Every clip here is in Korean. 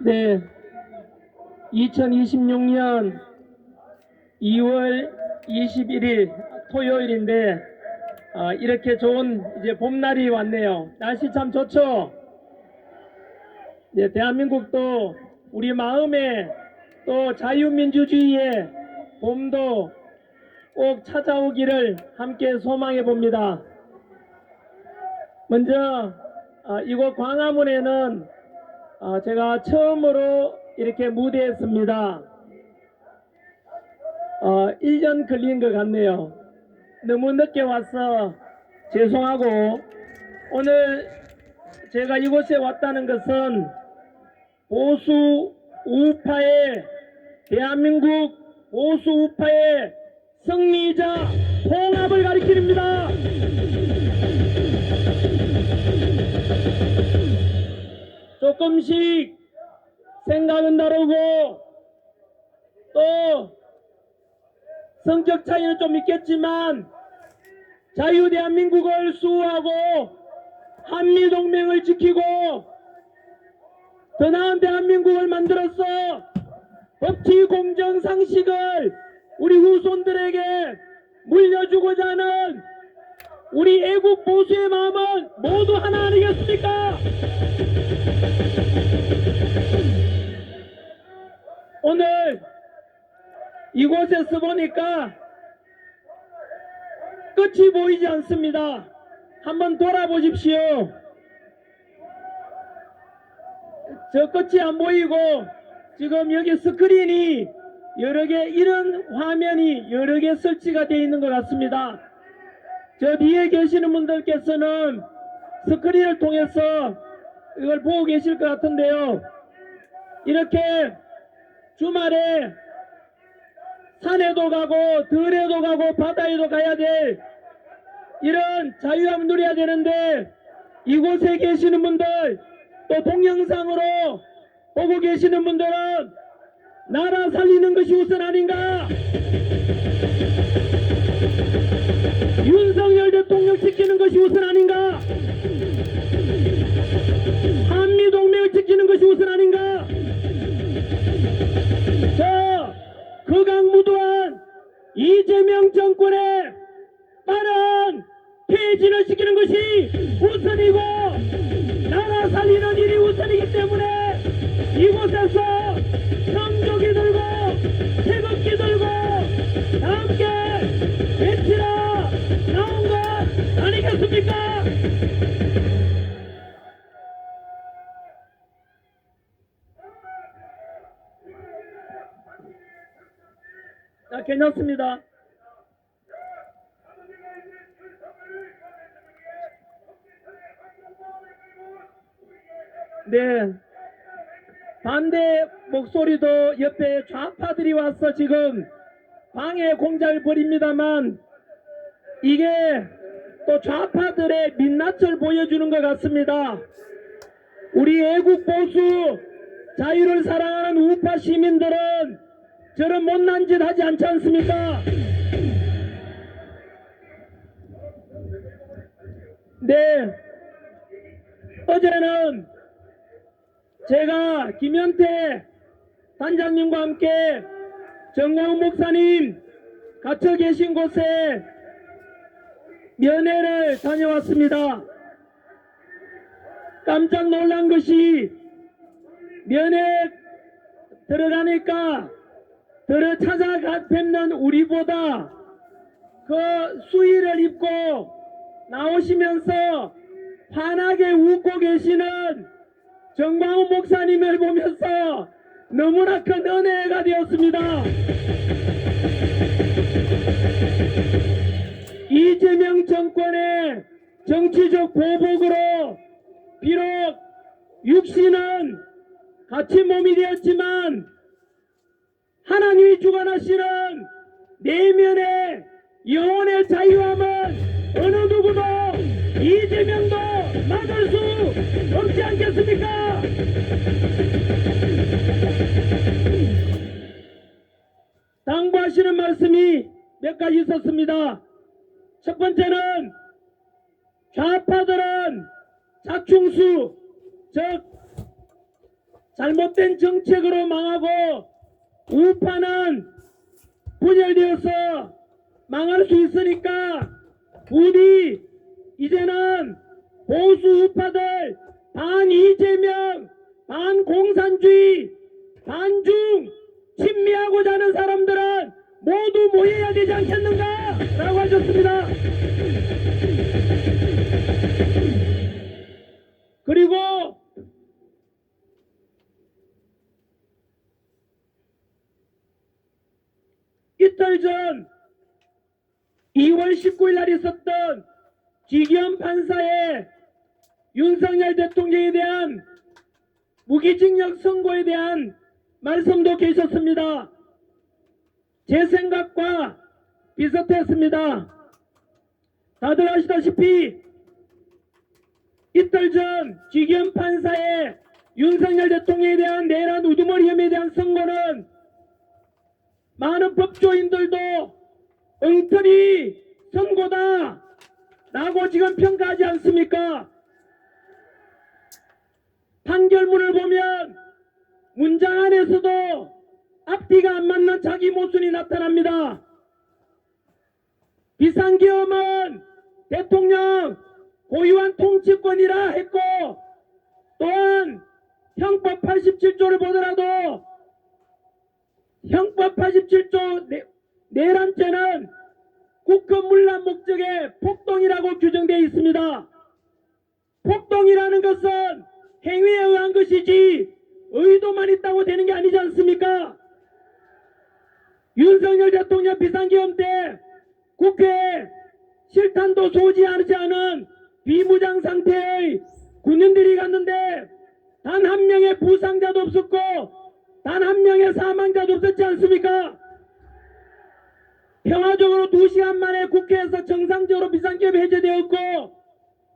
네, 2026년 2월 21일 토요일인데 이렇게 좋은 이제 봄날이 왔네요. 날씨 참 좋죠? 네, 대한민국도 우리 마음에 또 자유민주주의의 봄도 꼭 찾아오기를 함께 소망해 봅니다. 먼저 이곳 광화문에는 제가 처음으로 이렇게 무대에 섭니다. 1년 걸린 것 같네요. 너무 늦게 와서 죄송하고, 오늘 제가 이곳에 왔다는 것은 보수 우파의, 대한민국 보수 우파의 승리자 통합을 가리킵니다. 조금씩 생각은 다르고 또 성격 차이는 좀 있겠지만 자유 대한민국을 수호하고 한미동맹을 지키고 더 나은 대한민국을 만들어서 법치 공정 상식을 우리 후손들에게 물려주고자 하는 우리 애국 보수의 마음은 모두 하나 아니겠습니까? 오늘 이곳에서 보니까 끝이 보이지 않습니다. 한번 돌아보십시오. 저 끝이 안 보이고 지금 여기 스크린이 여러 개, 이런 화면이 여러 개 설치가 되어 있는 것 같습니다. 저 뒤에 계시는 분들께서는 스크린을 통해서 이걸 보고 계실 것 같은데요. 이렇게 주말에 산에도 가고 들에도 가고 바다에도 가야 될 이런 자유함을 누려야 되는데, 이곳에 계시는 분들 또 동영상으로 보고 계시는 분들은 나라 살리는 것이 우선 아닌가? 윤석열 대통령 지키는 것이 우선 아닌가? 한미동맹을 지키는 것이 우선 아닌가? 저 극악무도한 이재명 정권의 빠른 폐진을 시키는 것이 우선이고 나라 살리는 일이 우선이기 때문에 이곳에서 성조기 들고 태극기 들고 함께 외치라 나온 것 아니겠습니까? 자, 괜찮습니다. 네, 반대 목소리도 옆에 좌파들이 와서 지금 방해 공작을 벌입니다만, 이게 또 좌파들의 민낯을 보여주는 것 같습니다. 우리 애국 보수 자유를 사랑하는 우파 시민들은 저런 못난 짓 하지 않지 않습니까? 네, 어제는 제가 김현태 단장님과 함께 정광훈 목사님 갇혀 계신 곳에 면회를 다녀왔습니다. 깜짝 놀란 것이 면회 들어가니까 들어 찾아가 뵙는 우리보다 그 수의를 입고 나오시면서 환하게 웃고 계시는 정광훈 목사님을 보면서 너무나 큰 은혜가 되었습니다. 이재명 정권의 정치적 보복으로 비록 육신은 같이 몸이 되었지만 하나님이 주관하시는 내면의 영혼의 자유함은 어느 누구도 이재명도 막을 수 없지 않겠습니까? 당부하시는 말씀이 몇 가지 있었습니다. 첫 번째는 좌파들은 자충수, 즉 잘못된 정책으로 망하고 우파는 분열되어서 망할 수 있으니까 부디 이제는 보수 우파들 반 이재명, 반 공산주의, 반중 친미하고자 하는 사람들은 모두 모여야 되지 않겠는가? 라고 하셨습니다. 그리고 이틀 전 2월 19일 날 있었던 지기현 판사의 윤석열 대통령에 대한 무기징역 선고에 대한 말씀도 계셨습니다. 제 생각과 비슷했습니다. 다들 아시다시피 이틀 전 지기현 판사의 윤석열 대통령에 대한 내란 우두머리 혐의에 대한 선고는 많은 법조인들도 엉터리 선고다 라고 지금 평가하지 않습니까? 판결문을 보면 문장 안에서도 앞뒤가 안 맞는 자기 모순이 나타납니다. 비상계엄은 대통령 고유한 통치권이라 했고, 또한 형법 87조를 보더라도 형법 87조 내란죄는 국헌문란 목적의 폭동이라고 규정되어 있습니다. 폭동이라는 것은 행위에 의한 것이지 의도만 있다고 되는 게 아니지 않습니까? 윤석열 대통령 비상계엄 때 국회에 실탄도 쏘지 않은 비무장 상태의 군인들이 갔는데 단 한 명의 부상자도 없었고 단 한 명의 사망자도 없었지 않습니까? 평화적으로 2시간 만에 국회에서 정상적으로 비상계엄이 해제되었고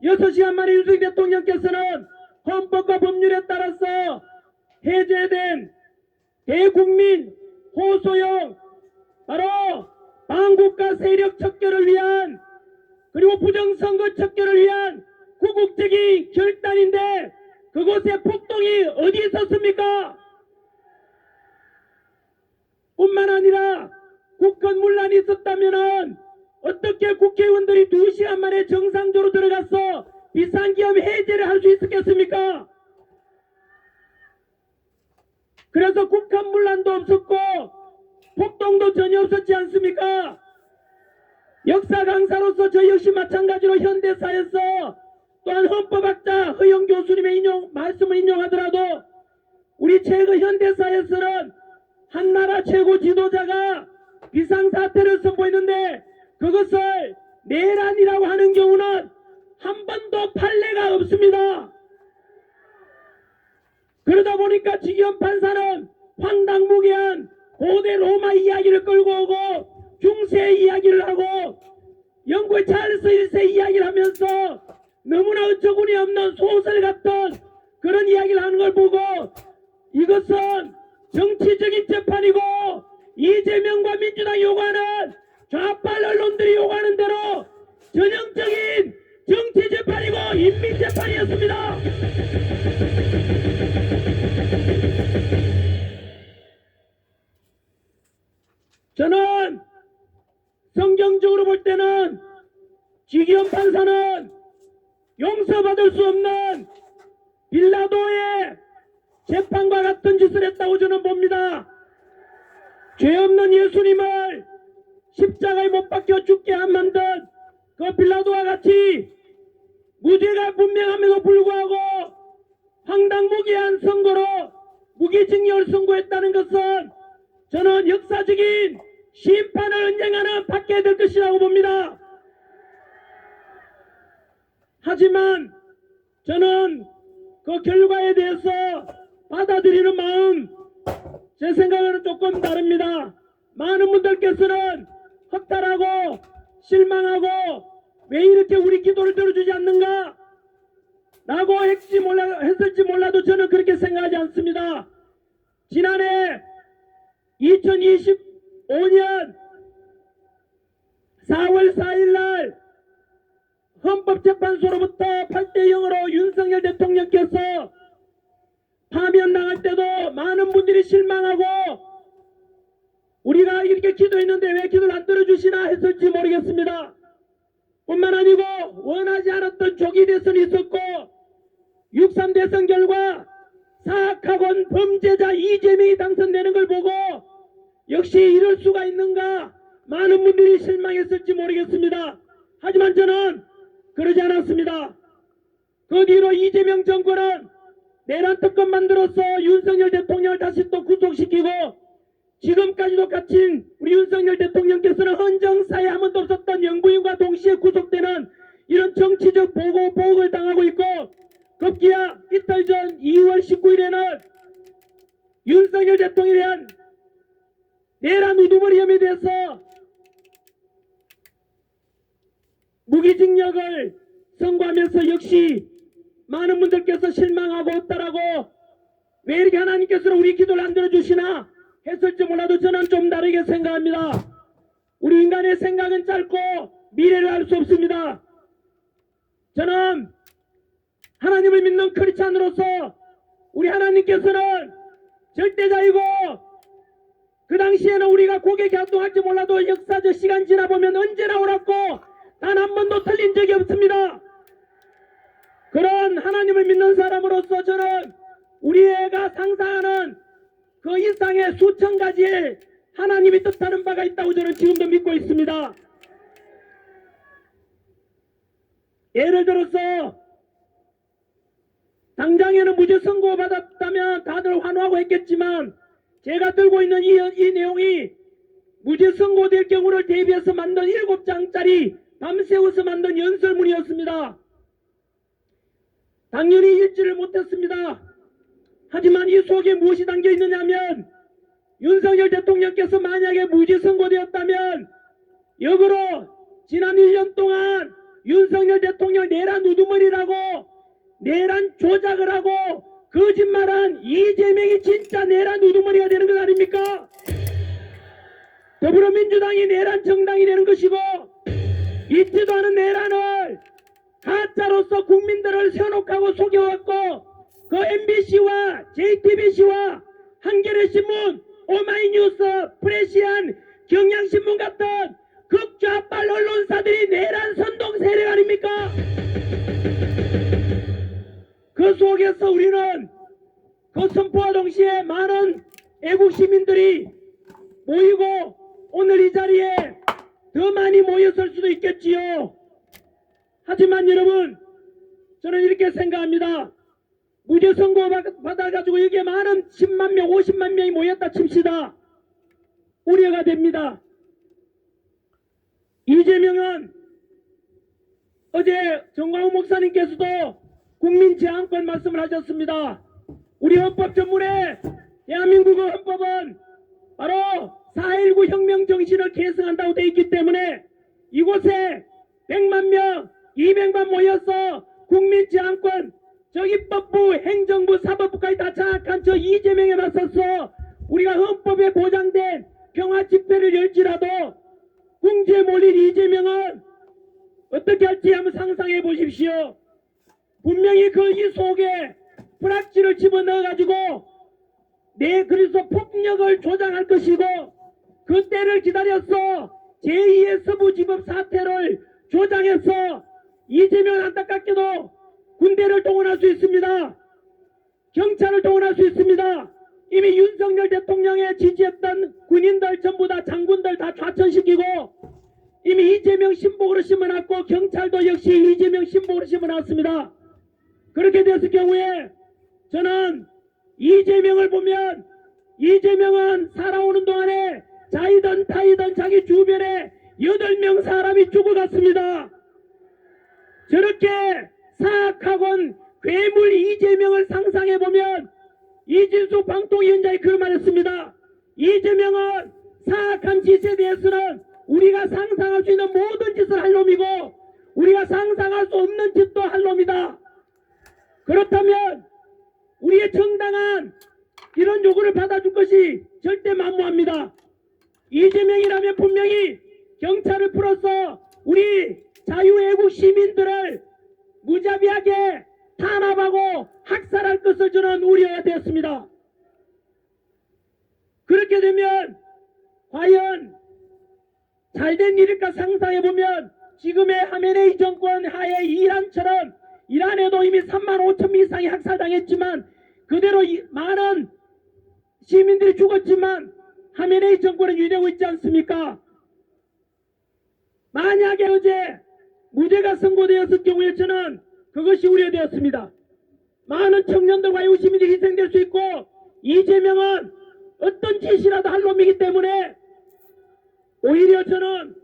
6시간 만에 윤석열 대통령께서는 헌법과 법률에 따라서 해제된 대국민 호소용 바로 반국가 세력 척결을 위한 그리고 부정선거 척결을 위한 구국적인 결단인데 그곳에 폭동이 어디 있었습니까? 뿐만 아니라 국헌문란이 있었다면 어떻게 국회의원들이 2시간 만에 정상적으로 들어가서 비상계엄 해제를 할 수 있었겠습니까? 그래서 국헌문란도 없었고 폭동도 전혀 없었지 않습니까? 역사 강사로서 저 역시 마찬가지로 현대사에서 또한 헌법학자 허영 교수님의 말씀을 인용하더라도 우리 최근 현대사에서는 한 나라 최고 지도자가 비상사태를 선포했는데 그것을 내란이라고 하는 경우는 한 번도 판례가 없습니다. 그러다 보니까 지기현 판사는 황당무계한 고대 로마 이야기를 끌고 오고 중세 이야기를 하고 영국의 찰스 1세 이야기를 하면서 너무나 어처구니 없는 소설 같은 그런 이야기를 하는 걸 보고 이것은 정치적인 재판이고 이재명과 민주당이 요구하는 좌빨 언론들이 요구하는 대로 전형적인 정치 재판이고 인민 재판이었습니다. 저는 성경적으로 볼 때는 지기현 판사는 용서받을 수 없는 빌라도의 재판과 같은 짓을 했다고 저는 봅니다. 죄 없는 예수님을 십자가에 못 박혀 죽게 한 만든 그 빌라도와 같이 무죄가 분명함에도 불구하고 황당무계한 선고로 무기징역을 선고했다는 것은 저는 역사적인 심판을 언젠가는 받게 될 것이라고 봅니다. 하지만 저는 그 결과에 대해서 받아들이는 마음 제 생각은 조금 다릅니다. 많은 분들께서는 허탈하고 실망하고 왜 이렇게 우리 기도를 들어주지 않는가 라고 했을지 몰라도 저는 그렇게 생각하지 않습니다. 지난해 2025년 4월 4일 날 헌법재판소로부터 8대 0으로 윤석열 대통령께서 파면 나갈 때도 많은 분들이 실망하고 우리가 이렇게 기도했는데 왜 기도를 안 들어주시나 했을지 모르겠습니다. 뿐만 아니고 원하지 않았던 조기 대선이 있었고 6.3 대선 결과 사악하건 범죄자 이재명이 당선되는 걸 보고 역시 이럴 수가 있는가 많은 분들이 실망했을지 모르겠습니다. 하지만 저는 그러지 않았습니다. 그 뒤로 이재명 정권은 내란 특검 만들어서 윤석열 대통령을 다시 또 구속시키고 지금까지도 갇힌 우리 윤석열 대통령께서는 헌정사에 한 번도 없었던 영부인과 동시에 구속되는 이런 정치적 보복을 당하고 있고 급기야 이틀 전 2월 19일에는 윤석열 대통령에 대한 내란 우두머리 혐의에 대해서 무기징역을 선고하면서 역시 많은 분들께서 실망하고 없다라고 왜 이렇게 하나님께서는 우리 기도를 안 들어주시나 했을지 몰라도 저는 좀 다르게 생각합니다. 우리 인간의 생각은 짧고 미래를 알 수 없습니다. 저는 하나님을 믿는 크리스찬으로서 우리 하나님께서는 절대자이고 그 당시에는 우리가 고개 갸우뚱할지 몰라도 역사적 시간 지나보면 언제나 옳았고 단 한 번도 틀린 적이 없습니다. 그런 하나님을 믿는 사람으로서 저는 우리 애가 상상하는 그 이상의 수천 가지의 하나님이 뜻하는 바가 있다고 저는 지금도 믿고 있습니다. 예를 들어서 당장에는 무죄 선고 받았다면 다들 환호하고 했겠지만 제가 들고 있는 이 내용이 무죄 선고될 경우를 대비해서 만든 7장짜리 밤새워서 만든 연설문이었습니다. 당연히 읽지를 못했습니다. 하지만 이 속에 무엇이 담겨 있느냐면 윤석열 대통령께서 만약에 무죄 선고되었다면 역으로 지난 1년 동안 윤석열 대통령 내란 우두머리라고 내란 조작을 하고 거짓말한 이재명이 진짜 내란 우두머리가 되는 것 아닙니까? 더불어민주당이 내란 정당이 되는 것이고 있지도 않은 내란을 가짜로서 국민들을 현혹하고 속여왔고 그 MBC와 JTBC와 한겨레신문, 오마이뉴스, 프레시안, 경향신문 같은 극좌빨 언론사들이 내란 선동 세력 아닙니까? 그 속에서 우리는 그 선포와 동시에 많은 애국 시민들이 모이고 오늘 이 자리에 더 많이 모였을 수도 있겠지요. 하지만 여러분 저는 이렇게 생각합니다. 무죄 선고 받아가지고 여기에 많은 10만 명, 50만 명이 모였다 칩시다. 우려가 됩니다. 이재명은 어제 정광훈 목사님께서도 국민 제한권 말씀을 하셨습니다. 우리 헌법 전문에 대한민국의 헌법은 바로 4.19 혁명 정신을 계승한다고 되어 있기 때문에 이곳에 100만 명, 200만 모여서 국민 제한권, 저 입법부, 행정부, 사법부까지 다 장악한 저 이재명에 맞서서 우리가 헌법에 보장된 평화 집회를 열지라도 궁지에 몰린 이재명은 어떻게 할지 한번 상상해 보십시오. 분명히 그 이 속에 불확실을 집어넣어가지고 그래서 폭력을 조장할 것이고 그 때를 기다려서 제2의 서부지법 사태를 조장해서 이재명은 안타깝게도 군대를 동원할 수 있습니다. 경찰을 동원할 수 있습니다. 이미 윤석열 대통령에 지지했던 군인들 전부 다 장군들 다 좌천시키고 이미 이재명 신복으로 심어놨고 경찰도 역시 이재명 신복으로 심어놨습니다. 그렇게 됐을 경우에 저는 이재명을 보면 이재명은 살아오는 동안에 자이든 타이든 자기 주변에 8명 사람이 죽어갔습니다. 저렇게 사악하곤 괴물 이재명을 상상해보면 이진수 방통위원장이 그런 말했습니다. 이재명은 사악한 짓에 대해서는 우리가 상상할 수 있는 모든 짓을 할 놈이고 우리가 상상할 수 없는 짓도 할 놈이다. 그렇다면 우리의 정당한 이런 요구를 받아줄 것이 절대 만무합니다. 이재명이라면 분명히 경찰을 풀어서 우리 자유애국 시민들을 무자비하게 탄압하고 학살할 것을 저는 우려가 되었습니다. 그렇게 되면 과연 잘된 일일까 상상해보면 지금의 하메네이 정권 하에 이란처럼, 이란에도 이미 3만 5천 명 이상이 학살당했지만 그대로 많은 시민들이 죽었지만 하메네이 정권은 유지되고 있지 않습니까? 만약에 어제 무죄가 선고되었을 경우에 저는 그것이 우려되었습니다. 많은 청년들과 유시민이 희생될 수 있고 이재명은 어떤 짓이라도 할 놈이기 때문에 오히려 저는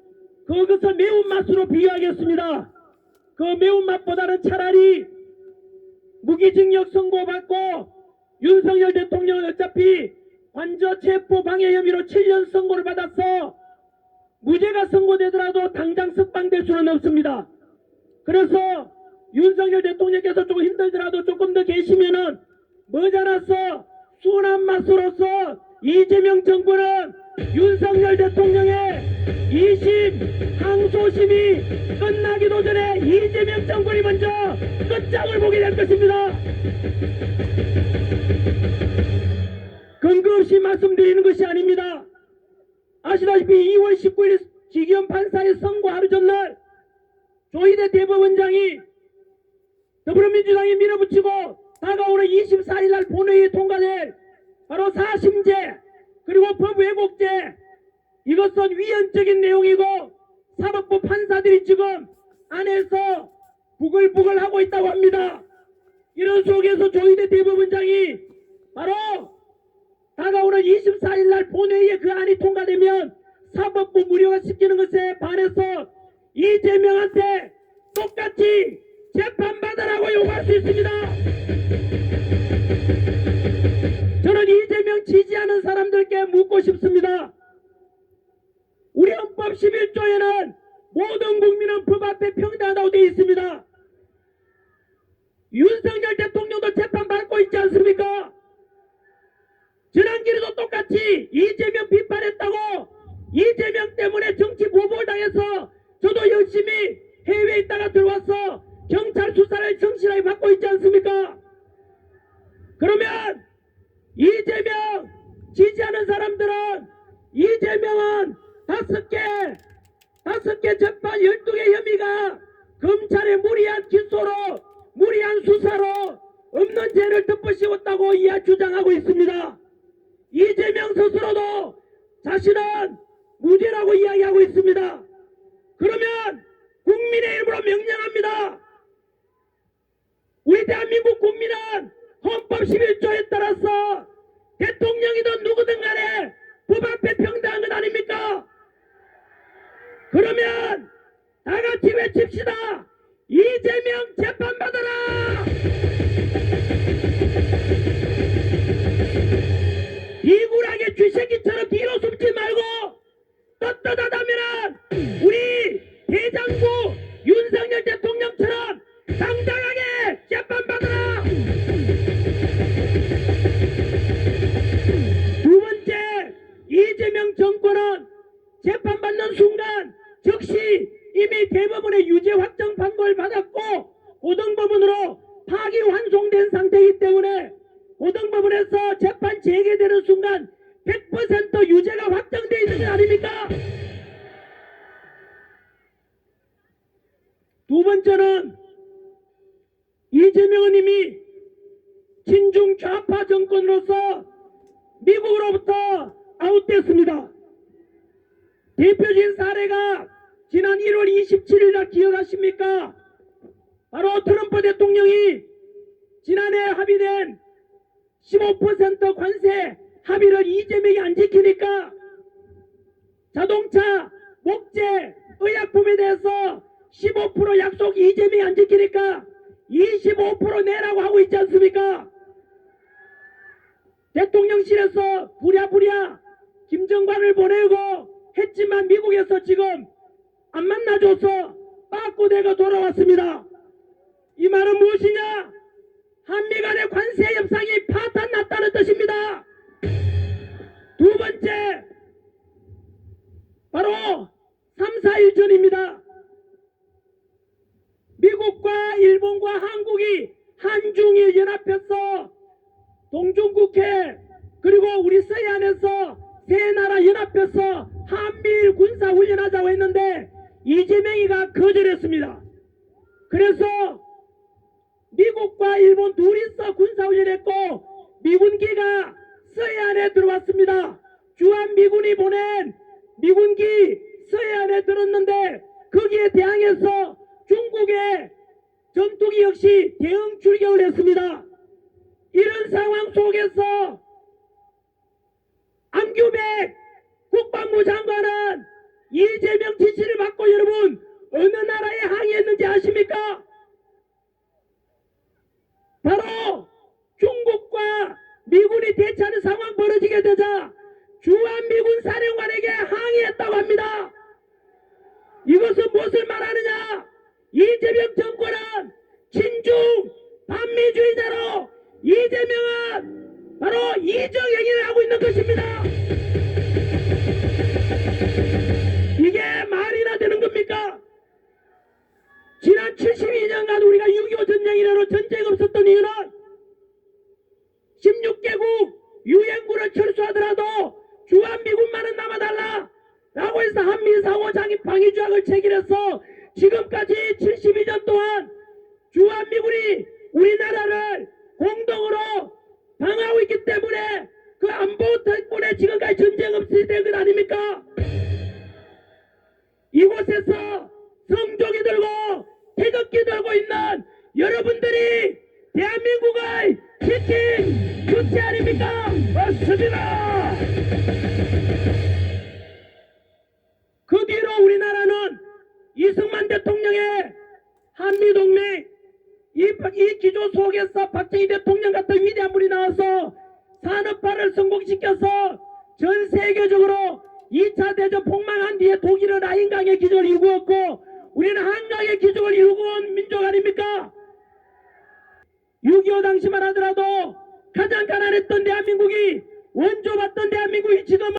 그것을 매운맛으로 비유하겠습니다. 그 매운맛보다는 차라리 무기징역 선고받고 윤석열 대통령은 어차피 관저체포 방해 혐의로 7년 선고를 받아서 무죄가 선고되더라도 당장 석방될 수는 없습니다. 그래서 윤석열 대통령께서 조금 힘들더라도 조금 더 계시면은 머지않아서 순한 맛으로서 이재명 정부는 윤석열 대통령의 2심 항소심이 끝나기도 전에 이재명 정권이 먼저 끝장을 보게 될 것입니다. 근거 없이 말씀드리는 것이 아닙니다. 아시다시피 2월 19일 지기현 판사의 선고 하루 전날 조희대 대법원장이 더불어민주당이 밀어붙이고 다가오는 24일 날 본회의에 통과될 바로 사심제 그리고 법왜곡죄, 이것은 위헌적인 내용이고 사법부 판사들이 지금 안에서 부글부글 하고 있다고 합니다. 이런 속에서 조희대 대법원장이 바로 다가오는 24일 날 본회의에 그 안이 통과되면 사법부 무력화시키는 것에 반해서 이재명한테 똑같이 재판받으라고 요구할 수 있습니다. 저는 이재명 지지하는 사람들께 묻고 싶습니다. 우리 헌법 11조에는 모든 국민은 법 앞에 평등하다고 되어 있습니다. 윤석열 대통령도 재판받고 있지 않습니까? 지난길에도 똑같이 이재명 비판했다고 이재명 때문에 정치 보복을 당해서 저도 열심히 해외에 있다가 들어와서 경찰 수사를 정실하게 받고 있지 않습니까? 그러면 이재명 지지하는 사람들은 이재명은 5개 재판 12개 혐의가 검찰의 무리한 기소로 무리한 수사로 없는 죄를 덮어씌웠다고 주장하고 있습니다. 이재명 스스로도 자신은 무죄라고 이야기하고 있습니다. 그러면 국민의힘으로 명령합니다. 우리 대한민국 국민은 헌법 11조에 따라서 대통령이든 누구든 간에 법 앞에 평등한 것 아닙니까? 그러면 다 같이 외칩시다. 이재명 재판받아라! 비굴하게 쥐새끼처럼 뒤로 숨지 말고 떳떳하다면 우리 대장부 윤석열 대통령처럼 당당하게 재판받아라! 두 번째, 이재명 정권은 재판받는 순간 즉시 이미 대법원의 유죄 확정 판결을 받았고 고등법원으로 파기환송된 상태이기 때문에 고등법원에서 재판 재개되는 순간 100% 유죄가 확정되어 있는 것 아닙니까? 두 번째는 이재명은 이미 친중 좌파 정권으로서 미국으로부터 아웃됐습니다. 대표적인 사례가 지난 1월 27일 날 기억하십니까? 바로 트럼프 대통령이 지난해 합의된 15% 관세 합의를 이재명이 안 지키니까 자동차, 목재, 의약품에 대해서 15% 약속 이재명이 안 지키니까 25% 내라고 하고 있지 않습니까? 대통령실에서 부랴부랴 김정관을 보내고 했지만 미국에서 지금 안 만나줘서 빠꾸대가 돌아왔습니다. 이 말은 무엇이냐? 한미 간의 관세 협상이 파탄났다는 뜻입니다. 두 번째, 바로 3, 4일 전입니다. 미국과 일본과 한국이 한중일 연합해서 동중국해 그리고 우리 서해안에서 세 나라 연합해서 한미일 군사훈련하자고 했는데 이재명이가 거절했습니다. 그래서 미국과 일본 둘이서 군사훈련했고 미군기가 서해안에 들어왔습니다. 주한미군이 보낸 미군기 서해안에 들었는데 거기에 대항해서 중국의 전투기 역시 대응 출격을 했습니다. 이런 상황 속에서 안규백 국방부 장관은 이재명 지시를 받고 여러분 어느 나라에 항의했는지 아십니까? 바로 중국과 미군이 대치하는 상황 벌어지게 되자 주한미군 사령관에게 항의했다고 합니다. 이것은 무엇을 말하느냐? 이재명 정권은 친중 반미주의자로 이재명은 바로 이정행위를 하고 있는 것입니다. 이게 말이나 되는 겁니까? 지난 72년간 우리가 6.25 전쟁 이래로 전쟁 없었던 이유는 16개국 유엔군을 철수하더라도 주한미군만은 남아달라 라고 해서 한미상호 방위조약을 체결해서 지금까지 72년 동안 주한미군이 우리나라를 공동으로 방어하고 있기 때문에 그 안보 덕분에 지금까지 전쟁 없이 된 것 아닙니까? 이곳에서 성종이 들고 태극기 들고 있는 여러분들이 대한민국의 지킨 주체 아닙니까? 맞습니다. 그 뒤로 우리나라는 이승만 대통령의 한미동맹 이 기조 속에서 박정희 대통령 같은 위대한 분이 나와서 산업화를 성공시켜서 전 세계적으로 2차 대전 폭망한 뒤에 독일은 라인강의 기적을 이루었고 우리는 한강의 기적을 이루고 온 민족 아닙니까? 6.25 당시만 하더라도 가장 가난했던 대한민국이 원조받던 대한민국이 지금